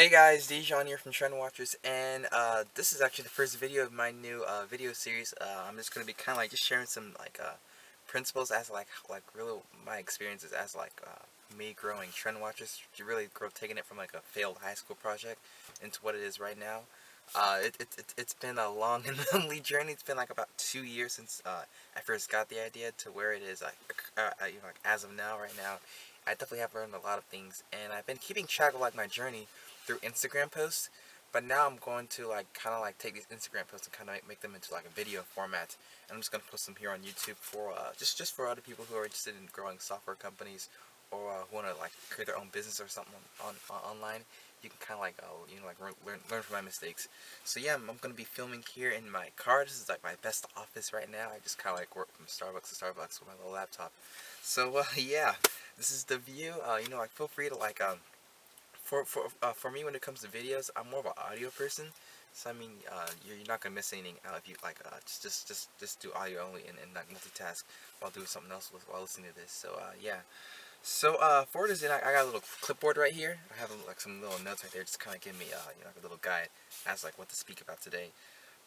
Hey guys, Dijon here from Trend Watchers, and this is actually the first video of my new video series. I'm just gonna be kind of like just sharing some principles as like really my experiences as me growing Trend Watchers, really taking it from like a failed high school project into what it is right now. It's been a long and lonely journey. It's been like about 2 years since I first got the idea to where it is like as of now. Right now, I definitely have learned a lot of things, and I've been keeping track of like my journey through Instagram posts. But now I'm going to like kind of like take these Instagram posts and kind of make them into like a video format. And I'm just gonna post them here on YouTube for just for other people who are interested in growing software companies or who want to like create their own business or something on online. You can kind of like learn from my mistakes. So yeah, I'm gonna be filming here in my car. This is like my best office right now. I just kind of like work from Starbucks to Starbucks with my little laptop. So yeah, this is the view. Like feel free to for me when it comes to videos, I'm more of an audio person. So I mean, you're not gonna miss anything out if you like just do audio only and not multitask while doing something else while listening to this. So yeah. So for this, I got a little clipboard right here. I have like some little notes right there, just kind of give me like a little guide as like what to speak about today.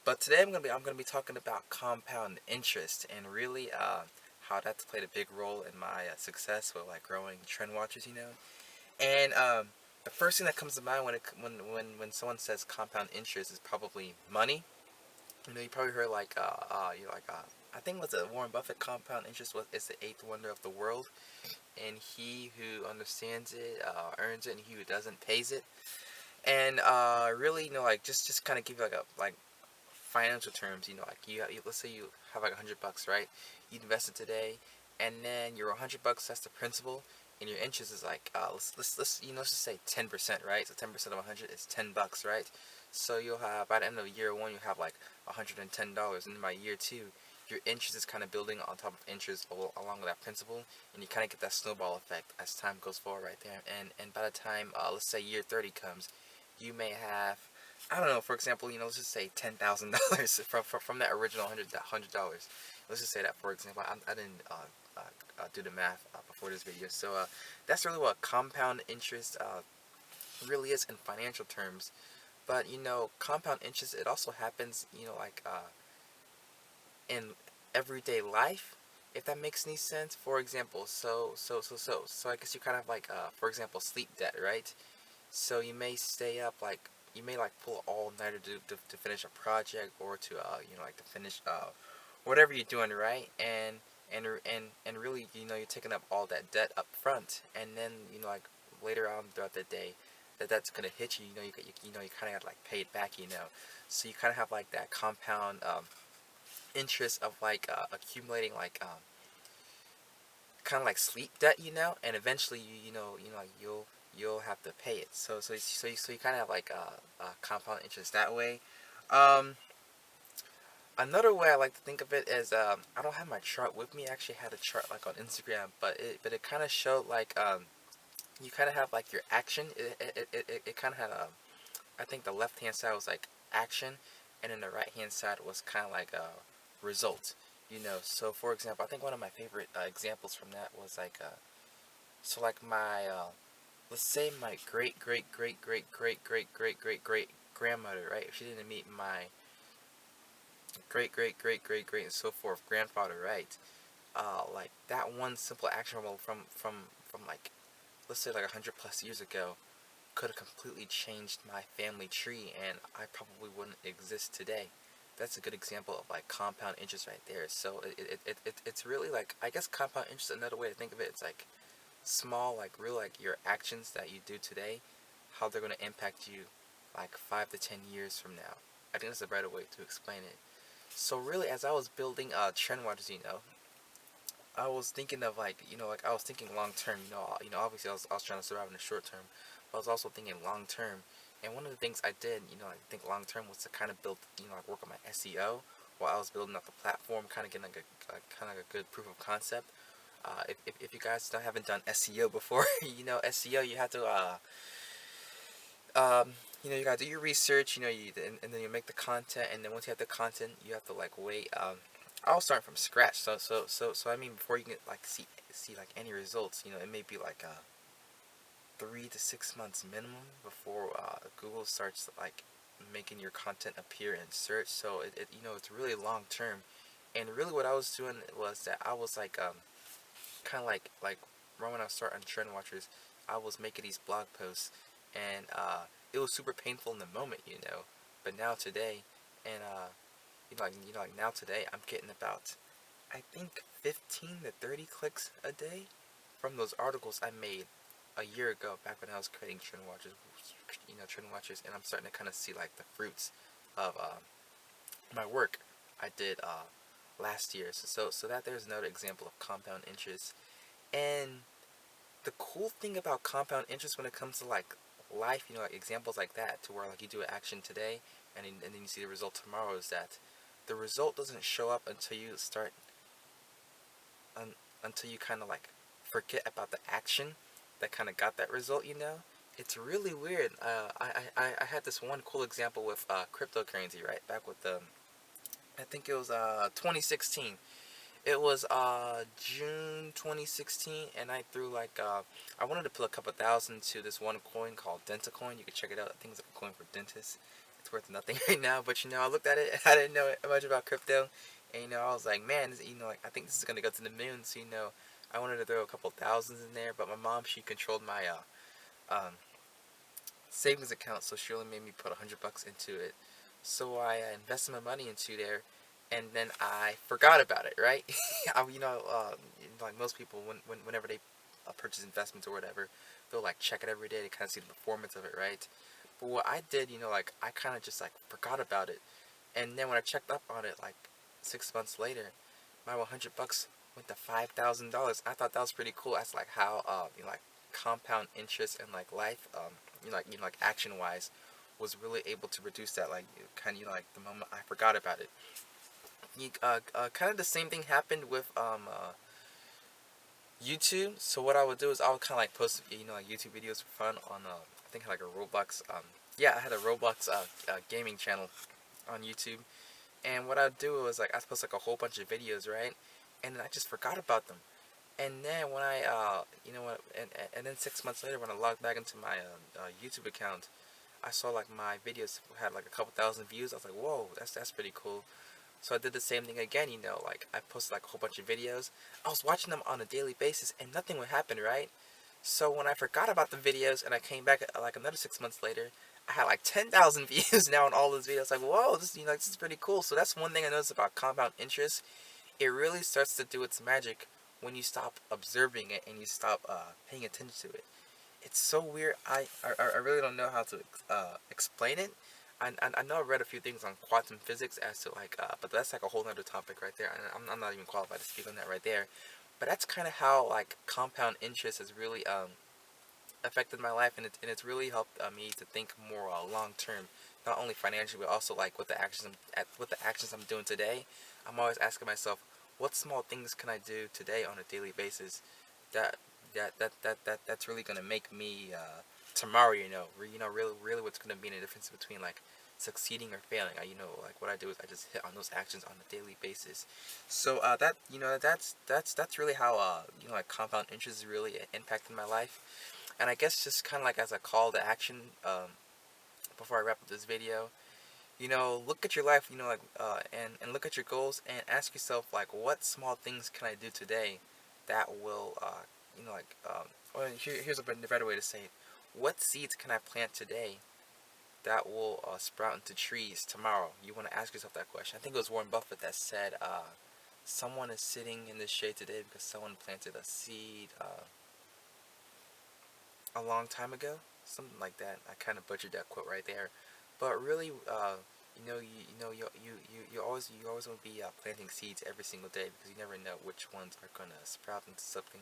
But today I'm gonna be talking about compound interest and really how that's played a big role in my success with like growing Trend Watchers, And the first thing that comes to mind when someone says compound interest is probably money. You probably heard I think was it Warren Buffett, compound interest was is the eighth wonder of the world, and he who understands it earns it, and he who doesn't pays it. And really, like just kind of give you like financial terms. Like let's say you have like $100, right? You invest it today, and then your $100, that's the principal, and your interest is like let's just say 10%, right? So 10% of 100 is $10, right? So you'll have by the end of year one, you'll have like $110, and then by year two, your interest is kind of building on top of interest along with that principal, and you kind of get that snowball effect as time goes forward right there. And by the time let's say year 30 comes, you may have, I don't know, for example, let's just say $10,000 from that original $100. Let's just say that, for example. I didn't do the math before this video, so that's really what compound interest really is in financial terms. But compound interest, it also happens, in everyday life, if that makes any sense. For example, so I guess you kind of like for example, sleep debt, right? So you may stay up like you may like pull all nighter to finish a project or to like to finish whatever you're doing, right? And really, you're taking up all that debt up front, and then like later on throughout the day, that's gonna hit you. You kind of gotta like pay it back. So you kind of have like that compound interest of like accumulating like kind of like sleep debt, and eventually like you'll have to pay it. So you kind of have like compound interest that way. Um, Another way I like to think of it is I don't have my chart with me. I actually had a chart like on Instagram, but it kind of showed like you kind of have like your action. It kind of had I think the left hand side was like action, and then the right hand side was kind of like a result. So for example, I think one of my favorite examples from that was like so like my let's say my great great great great great great great great great grandmother, right? If she didn't meet my great great great great great and so forth grandfather, right? Like that one simple action from like let's say like 100 plus years ago could have completely changed my family tree, and I probably wouldn't exist today. That's a good example of like compound interest right there. So it's really like, I guess compound interest, another way to think of it, it's like small, like real, like your actions that you do today, how they're going to impact you like 5 to 10 years from now. I think that's a better way to explain it. So really, as I was building Trend Watchers, I was thinking of like, like I was thinking long term. Obviously I was trying to survive in the short term, but I was also thinking long term. And one of the things I did, I think long term, was to kind of build, like work on my SEO while I was building up the platform, kind of getting like a kind of like a good proof of concept. If you guys haven't done SEO before, SEO, you have to you gotta do your research, and then you make the content, and then once you have the content, you have to like wait. I'll start from scratch. So I mean, before you can like see like any results, it may be like 3 to 6 months minimum before Google starts like making your content appear in search. So it's really long term. And really, what I was doing was that I was like kind of like right when I started on Trend Watchers, I was making these blog posts, and it was super painful in the moment, But now today, and like now today, I'm getting about, I think, 15 to 30 clicks a day from those articles I made a year ago, back when I was creating Trend Watchers, Trend Watchers, and I'm starting to kind of see like the fruits of my work I did last year. So that there's another example of compound interest. And the cool thing about compound interest when it comes to like life, like examples like that, to where like you do an action today and then you see the result tomorrow, is that the result doesn't show up until you start until you kind of like forget about the action that kind of got that result. It's really weird. I had this one cool example with cryptocurrency, right? Back with I think it was 2016. It was June 2016, and I threw like I wanted to put a couple thousand to this one coin called DentaCoin. You can check it out. I think it's like a coin for dentists. It's worth nothing right now, but I looked at it and I didn't know much about crypto, and I was like, man, like I think this is gonna go to the moon. So I wanted to throw a couple thousands in there, but my mom, she controlled my savings account, so she only made me put $100 into it. So I invested my money into there, and then I forgot about it. Right? Like most people, whenever they purchase investments or whatever, they'll like check it every day to kind of see the performance of it, right? But what I did, like I kind of just like forgot about it, and then when I checked up on it, like 6 months later, my $100 went to $5,000. I thought that was pretty cool. That's like how like compound interest and like life, like action wise, was really able to reduce that, like kind of like the moment I forgot about it. Kind of the same thing happened with YouTube. So what I would do is I would kind of like post like YouTube videos for fun on I think like a Roblox yeah, I had a Roblox gaming channel on YouTube. And what I'd do was like I'd post like a whole bunch of videos, right? And then I just forgot about them. And then when I and then 6 months later, when I logged back into my YouTube account, I saw like my videos had like a couple thousand views. I was like, whoa, that's pretty cool. So I did the same thing again, like I posted like a whole bunch of videos. I was watching them on a daily basis and nothing would happen, right? So when I forgot about the videos and I came back like another 6 months later, I had like 10,000 views now on all those videos. Like, whoa, this is pretty cool. So that's one thing I noticed about compound interest. It really starts to do its magic when you stop observing it and you stop paying attention to it. It's so weird. I really don't know how to explain it. I know I read a few things on quantum physics as to like, but that's like a whole other topic right there. And I'm not even qualified to speak on that right there. But that's kind of how like compound interest has really affected my life, and it's really helped me to think more long term, not only financially but also like with the actions I'm doing today. I'm always asking myself, what small things can I do today on a daily basis that that's really gonna make me tomorrow. Really what's gonna be the difference between like succeeding or failing. Like what I do is I just hit on those actions on a daily basis. So that's really how like compound interest is really impacting my life. And I guess just kind of like as a call to action, before I wrap up this video, look at your life, like and look at your goals and ask yourself like, what small things can I do today that will or here's a better way to say it. What seeds can I plant today that will sprout into trees tomorrow? You want to ask yourself that question. I think it was Warren Buffett that said, someone is sitting in the shade today because someone planted a seed a long time ago, something like that. I kind of butchered that quote right there, but really, you always want to be planting seeds every single day, because you never know which ones are gonna sprout into something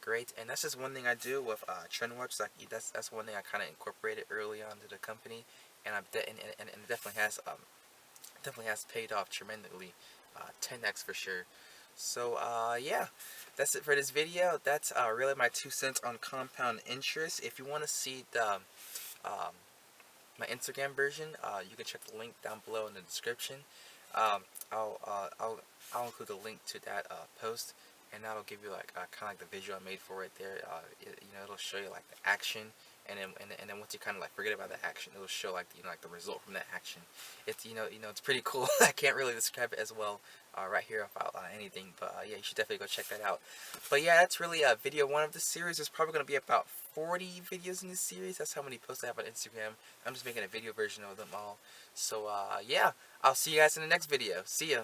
great. And that's just one thing I do with TrendWatch. Like that's one thing I kind of incorporated early on to the company, and and it definitely has paid off tremendously, 10x for sure. So yeah, that's it for this video. That's really my 2 cents on compound interest. If you want to see the my Instagram version, you can check the link down below in the description. I'll include the link to that post, and that'll give you like kind of like the visual I made for it there. You know, it'll show you like the action, and then once you kind of like forget about the action, it'll show like like the result from that action. It's it's pretty cool. I can't really describe it as well right here about anything, but yeah, you should definitely go check that out. But yeah, that's really video one of the series. There's probably gonna be about 40 videos in this series. That's how many posts I have on Instagram. I'm just making a video version of them all. So yeah, I'll see you guys in the next video. See ya.